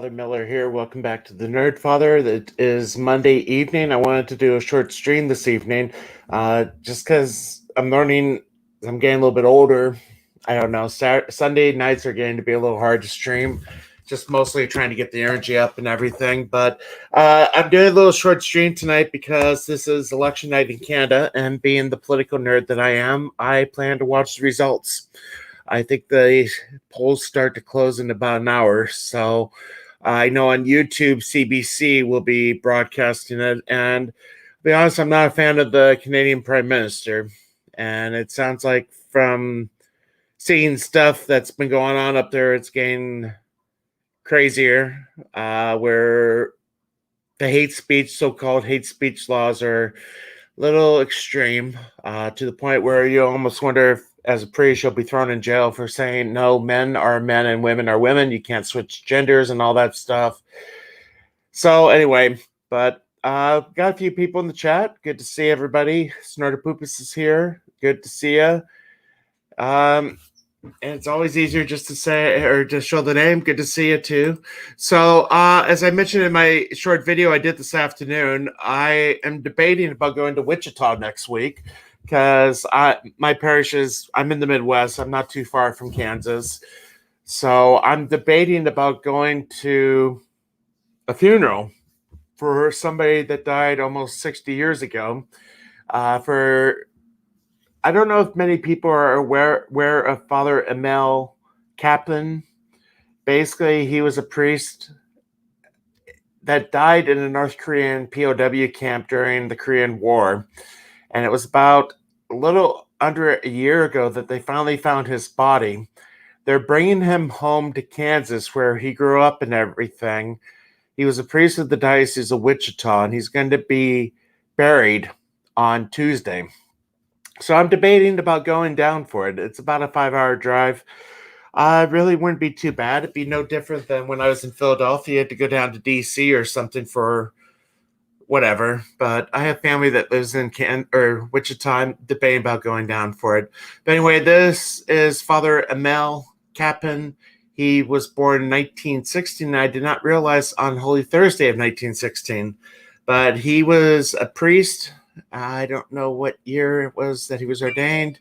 Father Miller here. Welcome back to the Nerd Father. It is Monday evening. I wanted to do a short stream this evening, just because I'm learning. I'm getting a little bit older. I don't know. Sunday nights are getting to be a little hard to stream. Just mostly trying to get the energy up and everything. But I'm doing a little short stream tonight because this is election night in Canada, and being the political nerd that I am, I plan to watch the results. I think the polls start to close in about an hour. So I know on YouTube, CBC will be broadcasting it. And to be honest, I'm not a fan of the Canadian Prime Minister. And it sounds like from seeing stuff that's been going on up there, it's getting crazier, where the hate speech, so-called hate speech laws are a little extreme, to the point where you almost wonder if, as a priest, you'll be thrown in jail for saying, no, men are men and women are women. You can't switch genders and all that stuff. So anyway, but got a few people in the chat. Good to see everybody. Snorterpoopus is here. Good to see you. And it's always easier just to say or to show the name. Good to see you too. So as I mentioned in my short video I did this afternoon, I am debating about going to Wichita next week because my parish is, I'm in the Midwest. I'm not too far from Kansas. So I'm debating about going to a funeral for somebody that died almost 60 years ago. I don't know if many people are aware of Father Emil Kaplan. Basically, he was a priest that died in a North Korean POW camp during the Korean War. And it was about a little under a year ago that they finally found his body. They're bringing him home to Kansas, where he grew up and everything. He was a priest of the Diocese of Wichita, and he's going to be buried on Tuesday. So I'm debating about going down for it. It's about a 5-hour drive. It really wouldn't be too bad. It'd be no different than when I was in Philadelphia to go down to DC or something for whatever. But I have family that lives in Wichita. I'm debating about going down for it. But anyway, this is Father Emil Kaplan. He was born in 1916. I did not realize on Holy Thursday of 1916. But he was a priest. I don't know what year it was that he was ordained,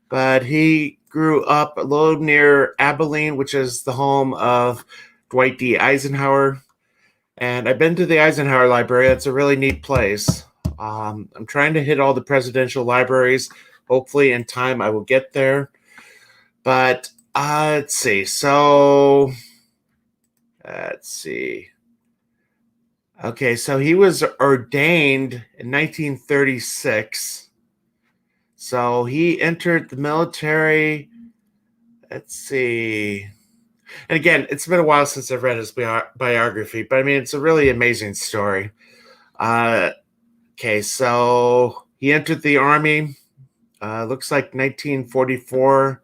but he grew up a little near Abilene, which is the home of Dwight D. Eisenhower. And I've been to the Eisenhower Library. It's a really neat place. I'm trying to hit all the presidential libraries. Hopefully in time I will get there. But let's see. Okay, so he was ordained in 1936. So he entered the military. Let's see. And again, it's been a while since I've read his biography, but I mean, it's a really amazing story. Okay, so he entered the Army, looks like 1944,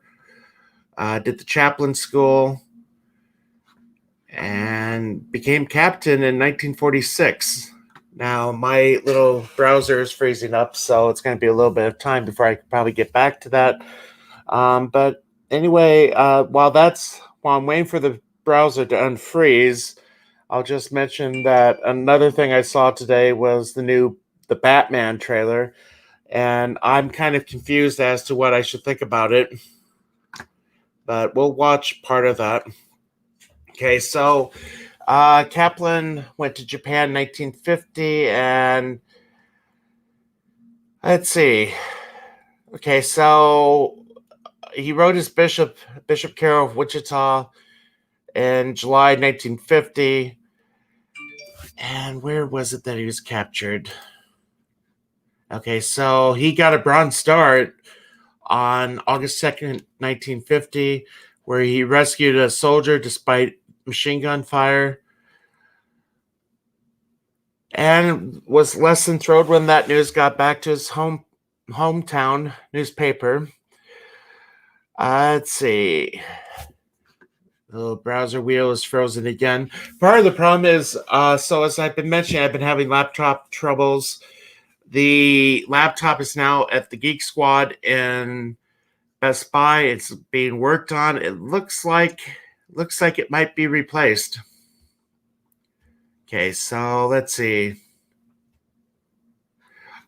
did the chaplain school, and became captain in 1946. Now, my little browser is freezing up, so it's going to be a little bit of time before I can probably get back to that. But anyway, while I'm waiting for the browser to unfreeze, I'll just mention that another thing I saw today was the Batman trailer, and I'm kind of confused as to what I should think about it. But we'll watch part of that. Okay, so Kaplan went to Japan in 1950, and let's see. Okay, so he wrote his Bishop Carroll of Wichita in July 1950. And where was it that he was captured? Okay, so he got a Bronze Star on August 2nd, 1950, where he rescued a soldier despite machine gun fire, and was less than thrilled when that news got back to his hometown newspaper. Let's see. The browser wheel is frozen again. Part of the problem is, so as I've been mentioning, I've been having laptop troubles. The laptop is now at the Geek Squad in Best Buy. It's being worked on. It looks like it might be replaced. Okay, so let's see.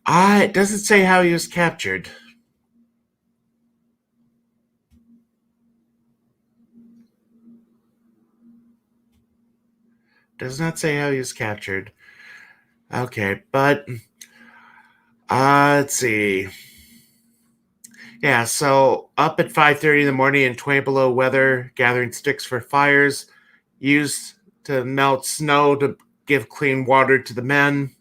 It doesn't say how he was captured. Does not say how he was captured. Okay, but let's see. Yeah, so up at 5:30 in the morning in 20 below weather, gathering sticks for fires, used to melt snow to give clean water to the men.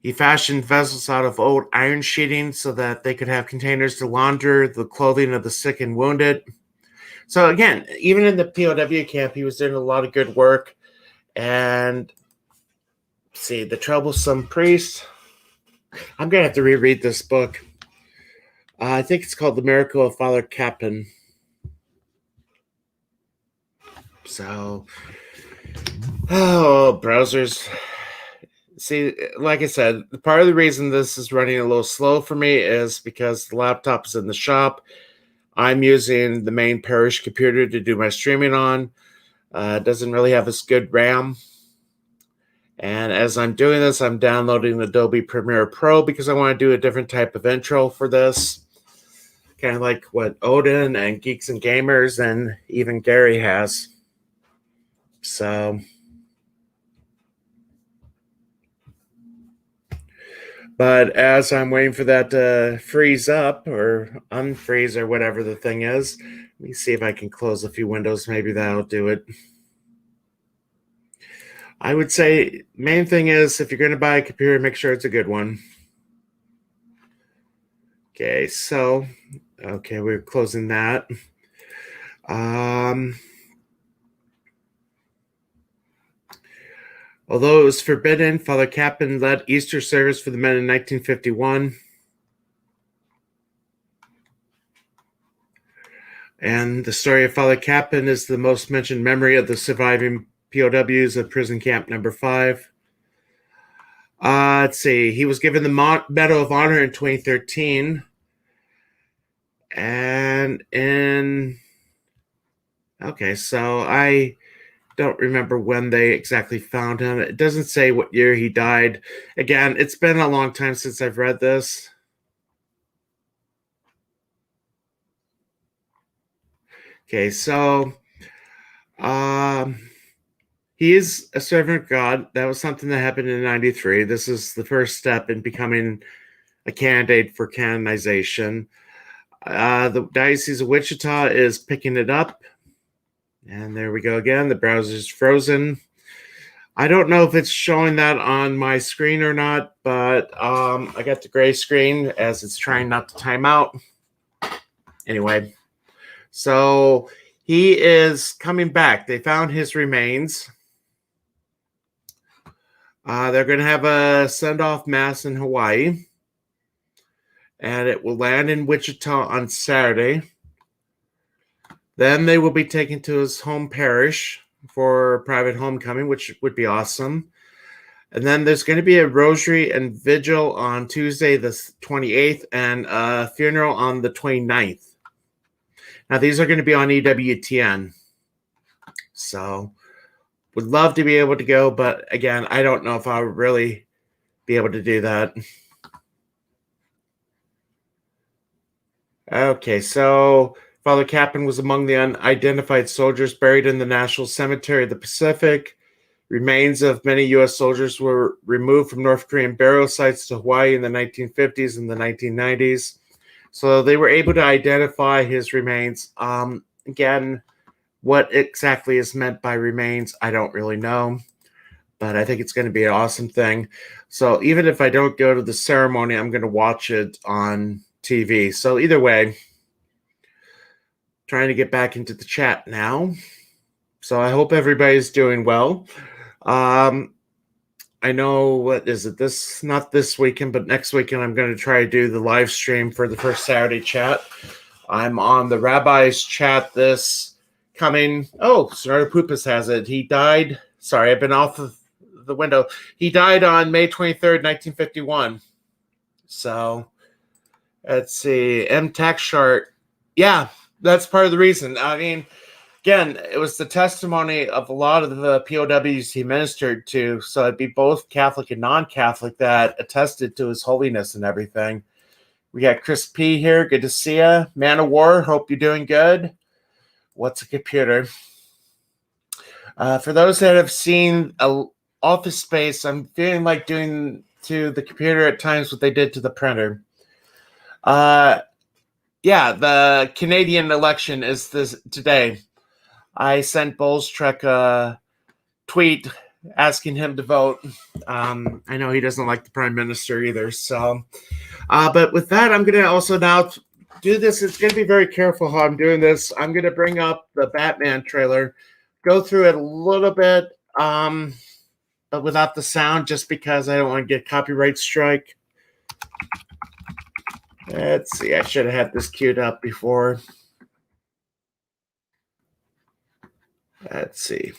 He fashioned vessels out of old iron sheeting so that they could have containers to launder the clothing of the sick and wounded. So again, even in the POW camp, he was doing a lot of good work. And see, the troublesome priest. I'm gonna have to reread this book. I think it's called The Miracle of Father Capon. So, browsers. See, like I said, part of the reason this is running a little slow for me is because the laptop is in the shop. I'm using the main parish computer to do my streaming on. It doesn't really have this good RAM. And as I'm doing this, I'm downloading Adobe Premiere Pro because I want to do a different type of intro for this. Kind of like what Odin and Geeks and Gamers and even Gary has. So, but as I'm waiting for that to freeze up or unfreeze or whatever the thing is, let me see if I can close a few windows. Maybe that'll do it. I would say main thing is if you're going to buy a computer, make sure it's a good one. Okay, so okay, we're closing that. Although it was forbidden, Father Capon led Easter service for the men in 1951. And the story of Father Capon is the most mentioned memory of the surviving POWs of prison camp number 5. Let's see. He was given the Medal of Honor in 2013. And okay, so I don't remember when they exactly found him. It doesn't say what year he died. Again, it's been a long time since I've read this. Okay, so he is a servant of God. That was something that happened in 93. This is the first step in becoming a candidate for canonization. The Diocese of Wichita is picking it up. And there we go again. The browser's frozen. I don't know if it's showing that on my screen or not, but I got the gray screen as it's trying not to time out. Anyway, so he is coming back. They found his remains. They're going to have a send-off mass in Hawaii, and it will land in Wichita on Saturday. Then they will be taken to his home parish for private homecoming, which would be awesome. And then there's going to be a rosary and vigil on Tuesday, the 28th, and a funeral on the 29th. Now, these are going to be on EWTN. So, would love to be able to go, but again, I don't know if I'll really be able to do that. Okay, so Father Capon was among the unidentified soldiers buried in the National Cemetery of the Pacific. Remains of many U.S. soldiers were removed from North Korean burial sites to Hawaii in the 1950s and the 1990s. So they were able to identify his remains. Again, what exactly is meant by remains, I don't really know. But I think it's going to be an awesome thing. So even if I don't go to the ceremony, I'm going to watch it on TV. So either way, trying to get back into the chat now. So I hope everybody's doing well. I know, what is it? Not this weekend, but next weekend, I'm going to try to do the live stream for the first Saturday chat. I'm on the Rabbi's chat this coming. Oh, Sonata Pupas has it. He died. Sorry, I've been off of the window. He died on May 23rd, 1951. So let's see. M Tax Chart. Yeah, that's part of the reason. I mean, again, it was the testimony of a lot of the POWs he ministered to. So it'd be both Catholic and non-Catholic that attested to his holiness and everything. We got Chris P here. Good to see you. Man of War, hope you're doing good. What's a computer? For those that have seen Office Space, I'm feeling like doing to the computer at times what they did to the printer. Yeah, the Canadian election is this today. I sent Bolstrek a tweet asking him to vote. I know he doesn't like the prime minister either. So, but with that, I'm going to also now do this. It's going to be very careful how I'm doing this. I'm going to bring up the Batman trailer, go through it a little bit, but without the sound, just because I don't want to get copyright strike. Let's see. I should have had this queued up before. Let's see.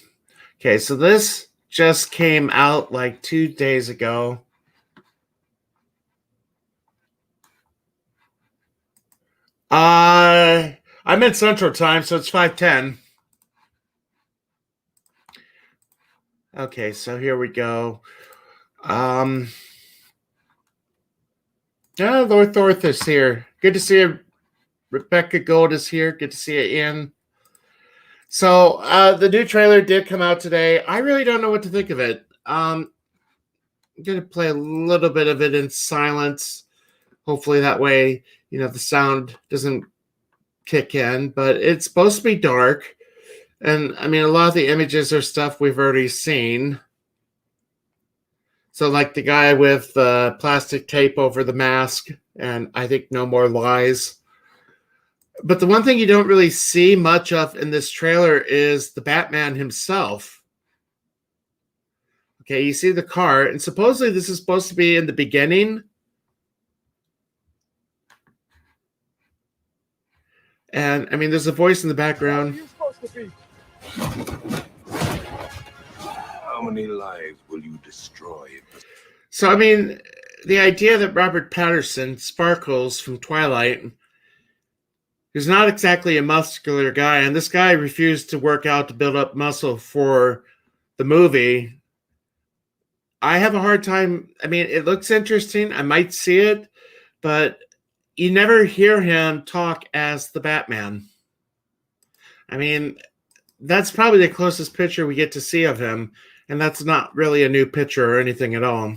Okay, so this just came out like 2 days ago. I'm in Central Time, so it's 5:10. Okay, so here we go. Yeah, Lord Thorth is here. Good to see you. Rebecca Gold is here. Good to see you, Ian. So the new trailer did come out today. I really don't know what to think of it. I'm going to play a little bit of it in silence. Hopefully that way, the sound doesn't kick in. But it's supposed to be dark. And, I mean, a lot of the images are stuff we've already seen. So, like the guy with the plastic tape over the mask, and I think No More Lies. But the one thing you don't really see much of in this trailer is the Batman himself. Okay, you see the car, and supposedly this is supposed to be in the beginning. And, I mean, there's a voice in the background. Where are you supposed to be? How many lives will you destroy? So, I mean, the idea that Robert Pattinson, Sparkles from Twilight, who's not exactly a muscular guy, and this guy refused to work out to build up muscle for the movie. I have a hard time. I mean, it looks interesting. I might see it, but you never hear him talk as the Batman. I mean, that's probably the closest picture we get to see of him, and that's not really a new picture or anything at all.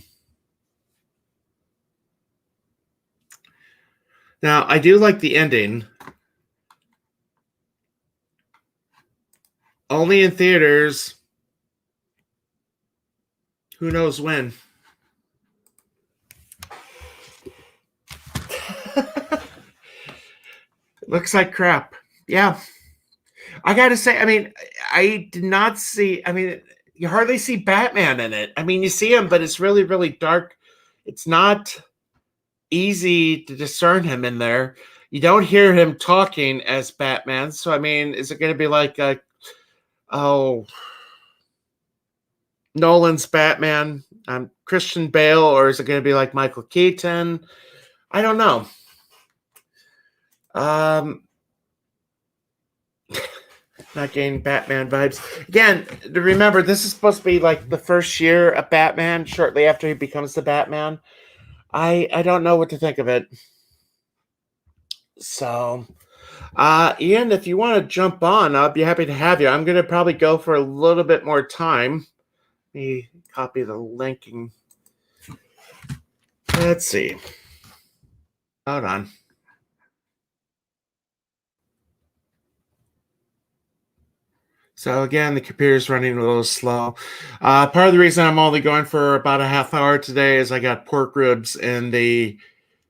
Now, I do like the ending. Only in theaters. Who knows when? Looks like crap. Yeah. I got to say, I mean, I did not see, I mean, you hardly see Batman in it. I mean, you see him, but it's really, really dark. It's not easy to discern him in there. You don't hear him talking as Batman. So, I mean, is it going to be like, Nolan's Batman, Christian Bale, or is it going to be like Michael Keaton? I don't know. Not getting Batman vibes. Again, remember, this is supposed to be like the first year of Batman, shortly after he becomes the Batman. I don't know what to think of it. So, Ian, if you want to jump on, I'll be happy to have you. I'm going to probably go for a little bit more time. Let me copy the linking. Let's see. Hold on. So again, the computer's running a little slow. Part of the reason I'm only going for about a half hour today is I got pork ribs in the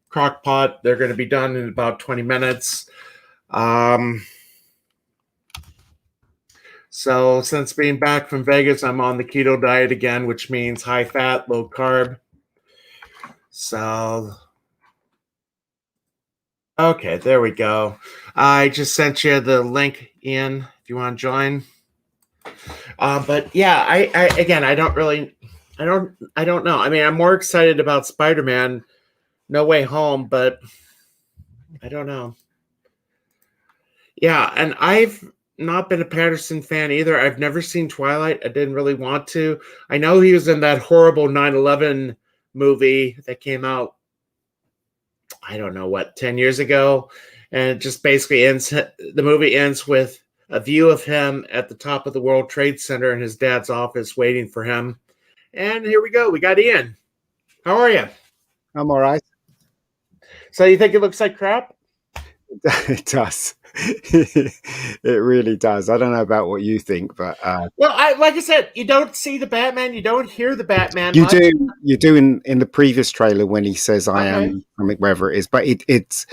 crock pot. They're going to be done in about 20 minutes. So since being back from Vegas, I'm on the keto diet again, which means high fat, low carb. So, okay, there we go. I just sent you the link, Ian, if you want to join. But yeah, I don't know. I mean, I'm more excited about Spider-Man No Way Home, but I don't know. Yeah, and I've not been a Patterson fan either. I've never seen Twilight. I didn't really want to. I know he was in that horrible 9/11 movie that came out, I don't know what, 10 years ago. And it just basically ends, the movie ends with a view of him at the top of the World Trade Center in his dad's office waiting for him. And here we go. We got Ian. How are you? I'm all right. So you think it looks like crap? It does. It really does. I don't know about what you think, but Well, like I said, you don't see the Batman. You don't hear the Batman. you much. do. You do in the previous trailer when he says, "I Okay. am," I mean, wherever it is. But it's.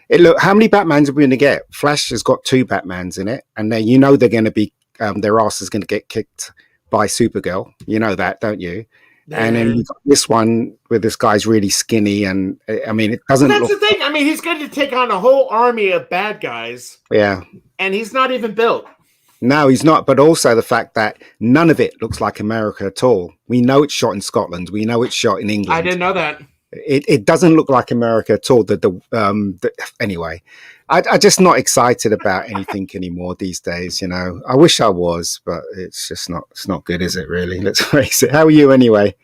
Look, how many Batmans are we going to get? Flash has got 2 Batmans in it, and then you know they're going to be their ass is going to get kicked by Supergirl. You know that, don't you? And then you've got this one where this guy's really skinny, and I mean, it doesn't. That's look, the thing. I mean, he's going to take on a whole army of bad guys, yeah. and he's not even built. No, he's not. But also the fact that none of it looks like America at all. We know it's shot in Scotland. We know it's shot in England. I didn't know that. It doesn't look like America at all. Anyway, I'm just not excited about anything anymore these days. You know, I wish I was, but it's just not. It's not good, is it? Really? Let's face it. How are you anyway?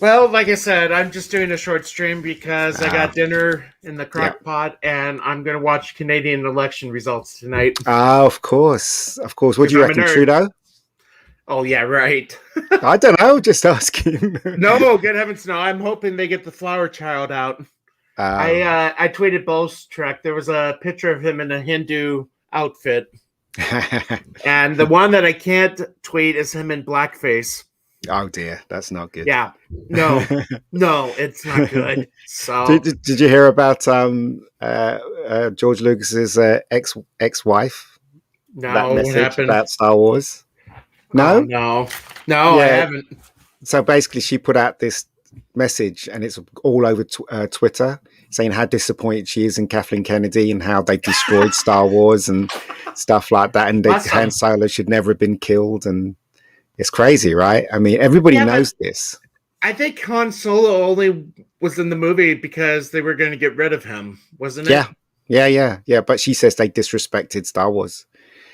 Well, like I said, I'm just doing a short stream because I got dinner in the crock pot, and I'm going to watch Canadian election results tonight. Of course, of course. What do you reckon, Trudeau? Oh yeah, right. I don't know. Just asking. No, good heavens, no! I'm hoping they get the flower child out. I tweeted Bo's Trek. There was a picture of him in a Hindu outfit, and the one that I can't tweet is him in blackface. Oh dear, that's not good. Yeah, no, it's not good. So, did you hear about George Lucas's ex-wife? No, that message what happened about Star Wars? No, no, yeah. I haven't. So basically, she put out this message, and it's all over Twitter, saying how disappointed she is in Kathleen Kennedy and how they destroyed Star Wars and stuff like that, and that Han Solo should never have been killed. And it's crazy, right? I mean, everybody knows this. I think Han Solo only was in the movie because they were going to get rid of him, wasn't it? Yeah. But she says they disrespected Star Wars.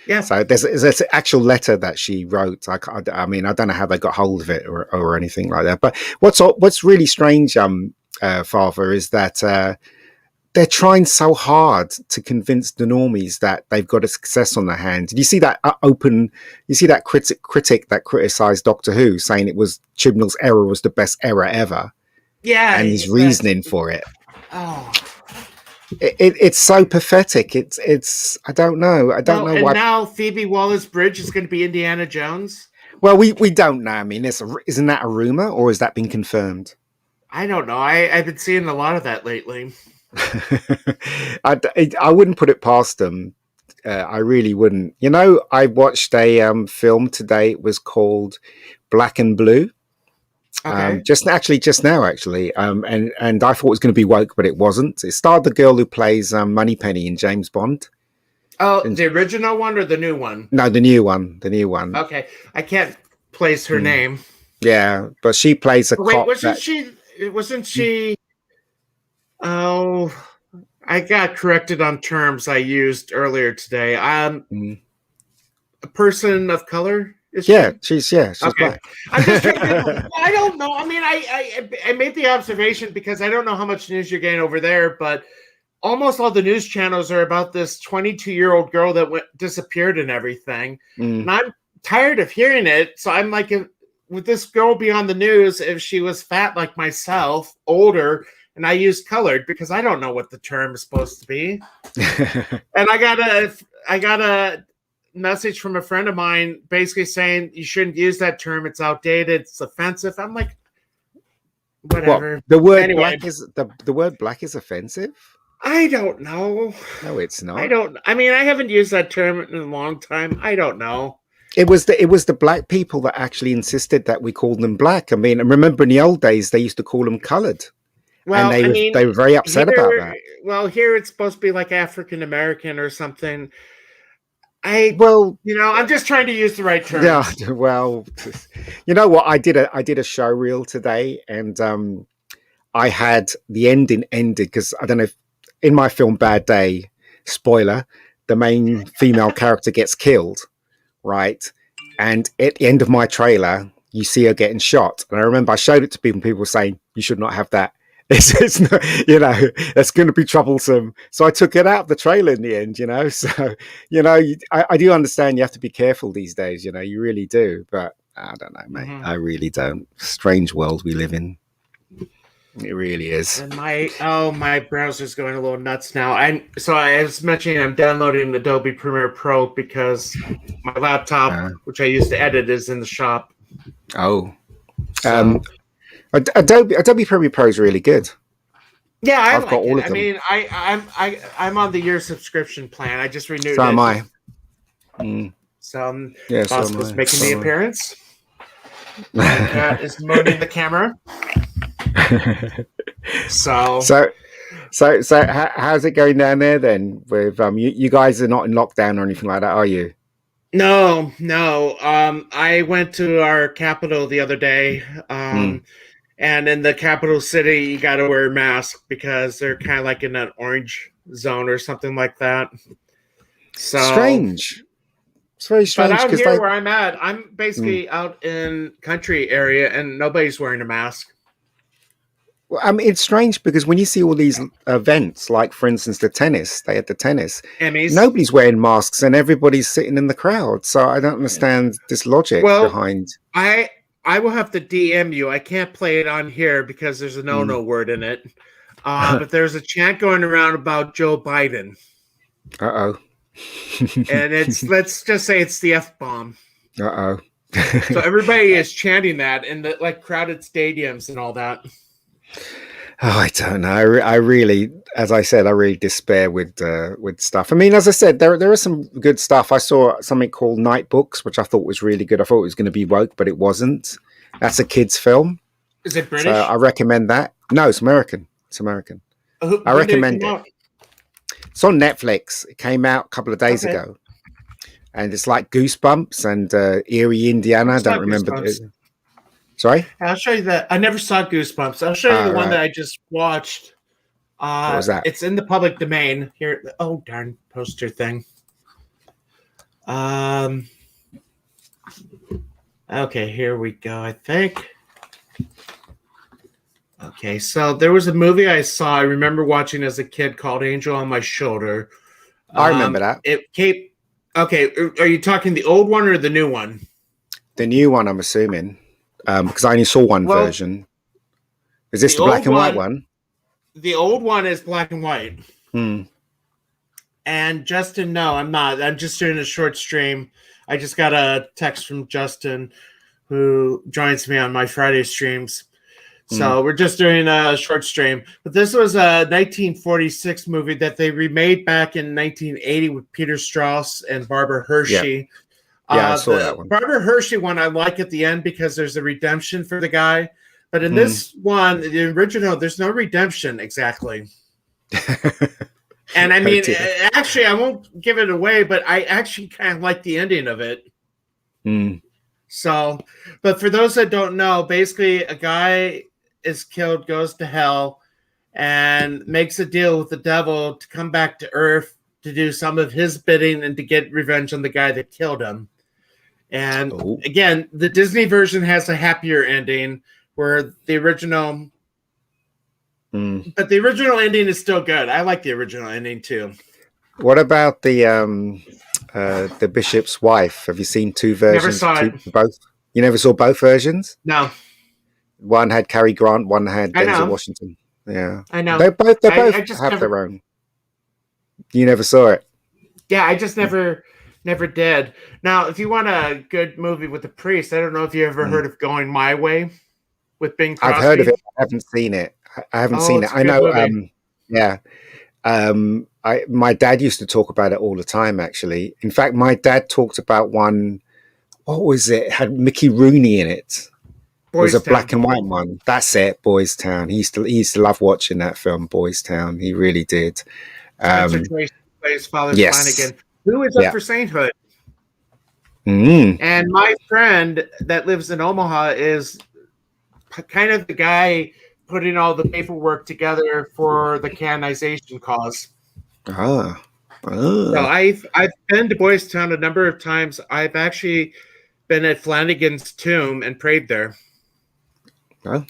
Yeah. So there's an actual letter that she wrote. I mean, I don't know how they got hold of it or anything like that. But what's really strange, Father, is that they're trying so hard to convince the normies that they've got a success on their hands. Did you see that You see that critic that criticised Doctor Who, saying it was Chibnall's error was the best error ever. Yeah, and his reasoning for it. Oh. It's so pathetic. It's I don't know. I don't know and why. Now Phoebe Waller-Bridge is going to be Indiana Jones. Well, we don't know. I mean, isn't that a rumor, or has that been confirmed? I don't know. I've been seeing a lot of that lately. I wouldn't put it past them. I really wouldn't. You know, I watched a film today. It was called Black and Blue. Okay. Just now, and I thought it was going to be woke, but it wasn't. It starred the girl who plays Moneypenny in James Bond. Oh, the original one or the new one? No, the new one. The new one. Okay, I can't place her name. Yeah, but she plays a cop. Wasn't she? Oh, I got corrected on terms I used earlier today. A person of color. She's okay. Black. I'm just trying to, I don't know. I mean, I made the observation because I don't know how much news you're getting over there, but almost all the news channels are about this 22-year-old girl that disappeared and everything. And I'm tired of hearing it. So I'm like, would this girl be on the news if she was fat like myself, older, and I used colored? Because I don't know what the term is supposed to be. And I got a message from a friend of mine basically saying you shouldn't use that term. It's outdated. It's offensive. I'm like, whatever. The word black is the word black is offensive. I don't know. No, it's not. I mean, I haven't used that term in a long time. I don't know. It was the black people that actually insisted that we called them black. I mean, I remember in the old days they used to call them colored. Well, and they were very upset about that. Well, here it's supposed to be like African American or something. I'm just trying to use the right term. Yeah, well, you know what? I did a show reel today, and I had the ending ended because I don't know if in my film Bad Day, spoiler, the main female character gets killed, right? And at the end of my trailer, you see her getting shot. And I remember I showed it to people, and people were saying, you should not have that. It's not, that's going to be troublesome. So I took it out of the trailer in the end, So, I do understand you have to be careful these days, you really do. But I don't know, mate. I really don't. Strange world we live in. It really is. And my browser's going a little nuts now. So I was mentioning I'm downloading Adobe Premiere Pro because my laptop, which I use to edit, is in the shop. Oh. So, Adobe Premiere Pro is really good. Yeah, I've got all of them. I mean, I'm on the year subscription plan. I just renewed it. So am I. So Bosco's making the appearance. Cat is moaning the camera. So how's it going down there then? With you guys are not in lockdown or anything like that, are you? No. I went to our capital the other day, and in the capital city, you got to wear a mask because they're kind of like in an orange zone or something like that. So strange. It's very strange. But out here where I'm at, I'm basically out in country area, and nobody's wearing a mask. Well, I mean, it's strange because when you see all these events, like for instance, the tennis, they had the tennis. Emmys. Nobody's wearing masks and everybody's sitting in the crowd. So I don't understand this logic behind. I will have to DM you. I can't play it on here because there's a no word in it. But there's a chant going around about Joe Biden. Uh-oh. And let's just say it's the F-bomb. Uh-oh. So everybody is chanting that in the crowded stadiums and all that. Oh, I don't know. I really, as I said, I really despair with stuff. I mean, as I said, there is some good stuff. I saw something called Night Books, which I thought was really good. I thought it was going to be woke, but it wasn't. That's a kids' film. Is it British? So I recommend that. No, it's American. It's American. I recommend it. It's on Netflix. It came out a couple of days ago, and it's like Goosebumps and Erie, Indiana. I don't remember. Sorry? I'll show you that. I never saw Goosebumps. I'll show you the one that I just watched. What was that? It's in the public domain. Here. Oh, darn poster thing. Okay, here we go, I think. Okay, so there was a movie I saw. I remember watching as a kid called Angel on My Shoulder. I remember that. It came. Okay, are you talking the old one or the new one? The new one, I'm assuming. Because I only saw one version. Is this the black and white one? The old one is black and white. And Justin, no, I'm not. I'm just doing a short stream. I just got a text from Justin, who joins me on my Friday streams. So we're just doing a short stream. But this was a 1946 movie that they remade back in 1980 with Peter Strauss and Barbara Hershey. Yeah, I saw that one. Barbara Hershey one I like at the end because there's a redemption for the guy. But in this one, the original, there's no redemption exactly. And I mean, actually, I won't give it away, but I actually kind of like the ending of it. So, but for those that don't know, basically a guy is killed, goes to hell, and makes a deal with the devil to come back to Earth to do some of his bidding and to get revenge on the guy that killed him. And again, the Disney version has a happier ending where the original, but the original ending is still good. I like the original ending too. What about the Bishop's Wife? Have you seen two versions? Never saw it. Both? You never saw both versions? No. One had Cary Grant, one had Denzel Washington. Yeah, I know. They both have their own. You never saw it? Yeah, I just never did. Now, if you want a good movie with a priest, I don't know if you ever heard of Going My Way with Bing Crosby. I've heard of it. I haven't seen it. I haven't seen it. I know. My dad used to talk about it all the time, actually. In fact, my dad talked about one. What was it? It had Mickey Rooney in it. It was a black and white one. That's it, Boys Town. He used to love watching that film, Boys Town. He really did. Plays Father Flanagan, who is up for sainthood. And my friend that lives in Omaha is kind of the guy putting all the paperwork together for the canonization cause. So Oh, I've been to Boys Town a number of times. I've actually been at Flanagan's tomb and prayed there. well,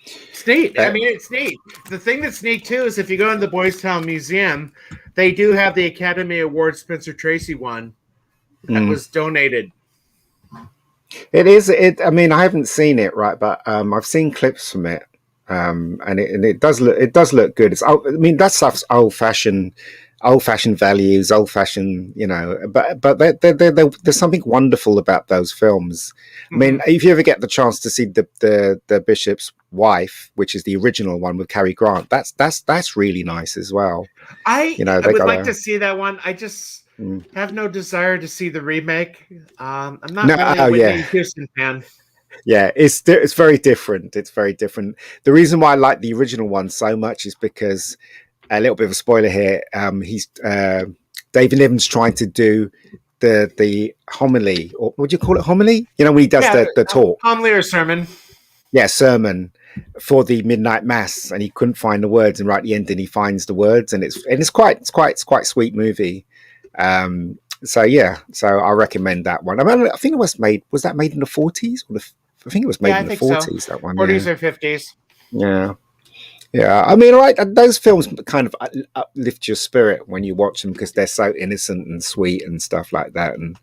It's neat. I that- mean, it's neat. The thing that's neat too is if you go in the Boys Town Museum, they do have the Academy Award Spencer Tracy one that mm. was donated. It is. I mean, I haven't seen it, right, but I've seen clips from it, and it does look. It does look good. I mean, that stuff's old fashioned values, old fashioned. You know, but there's something wonderful about those films. I mean, if you ever get the chance to see the Bishop's Wife, which is the original one with Cary Grant, that's really nice as well. I You know, would they got like to see that one. I just have no desire to see the remake. I'm not really a Whitney Houston fan. Yeah, it's very different. It's very different. The reason why I like the original one so much is because, a little bit of a spoiler here, he's David Niven's trying to do the homily, or would you call it homily? You know, when he does the talk. Homily or sermon. Yeah, sermon for the midnight mass, and he couldn't find the words, and right at the end, he finds the words, and it's quite sweet movie. So I recommend that one. I mean, I think it was made in the 40s? I think it was made in the 40s. So. That one, 40s or 50s. Yeah. Yeah, I mean, right, those films kind of uplift your spirit when you watch them because they're so innocent and sweet and stuff like that. And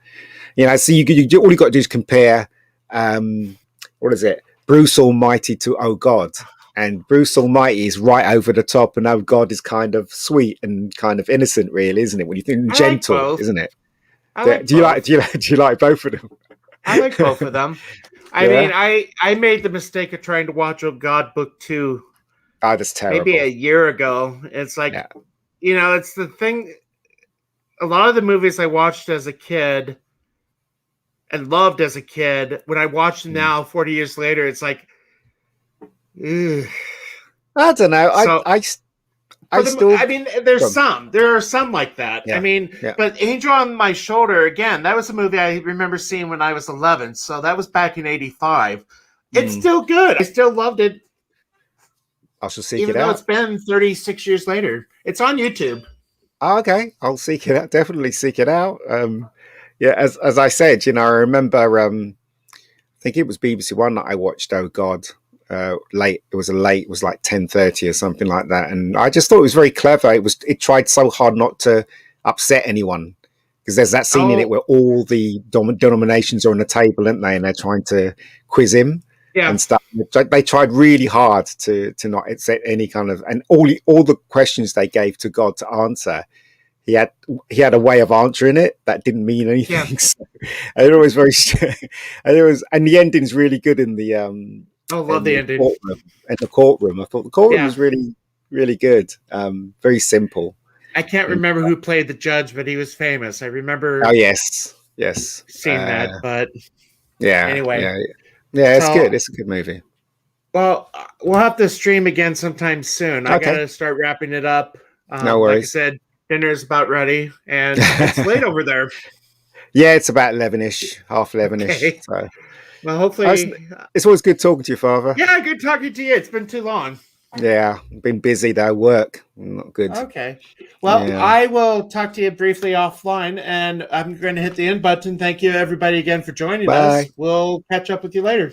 you know, so all you got to do is compare, what is it, Bruce Almighty to Oh God, and Bruce Almighty is right over the top, and Oh God is kind of sweet and kind of innocent, really, isn't it? When you think gentle, isn't it? Do you like both of them? I like both of them. I mean, I made the mistake of trying to watch Oh God Book 2. Oh, that's terrible. Maybe a year ago. It's like, you know, it's the thing. A lot of the movies I watched as a kid and loved as a kid, when I watch them now, 40 years later, it's like, ugh. I don't know. So, I mean, there are some like that. Yeah. I mean, but Angel on My Shoulder, again, that was a movie I remember seeing when I was 11. So that was back in 85. It's still good. I still loved it. I shall seek Even it though out. it's been 36 years later. It's on YouTube. Oh, okay, I'll seek it out. Definitely seek it out. Yeah, as I said, you know, I remember. I think it was BBC One that I watched. Oh God, late. It was like 10:30 or something like that, and I just thought it was very clever. It tried so hard not to upset anyone because there's that scene in it where all the denominations are on the table, aren't they? And they're trying to quiz him. And stuff. They tried really hard to not accept any kind of, and all the questions they gave to God to answer, he had a way of answering it that didn't mean anything. Yeah. So, and it was very, and the ending's really good in the love the ending in the courtroom. I thought the courtroom was really, really good. Very simple. I can't remember who played the judge, but he was famous. I remember. Oh yes, seeing that, but anyway. Yeah, it's good. It's a good movie. Well, we'll have to stream again sometime soon. I got to start wrapping it up. No worries. Like I said, dinner's about ready, and it's late over there. Yeah, it's about 11ish, half 11ish. Okay. So. Well, hopefully... It's always good talking to you, Father. Yeah, good talking to you. It's been too long. Yeah, been busy though. Work, not good. Okay. Well, I will talk to you briefly offline, and I'm going to hit the end button. Thank you, everybody, again for joining us. We'll catch up with you later.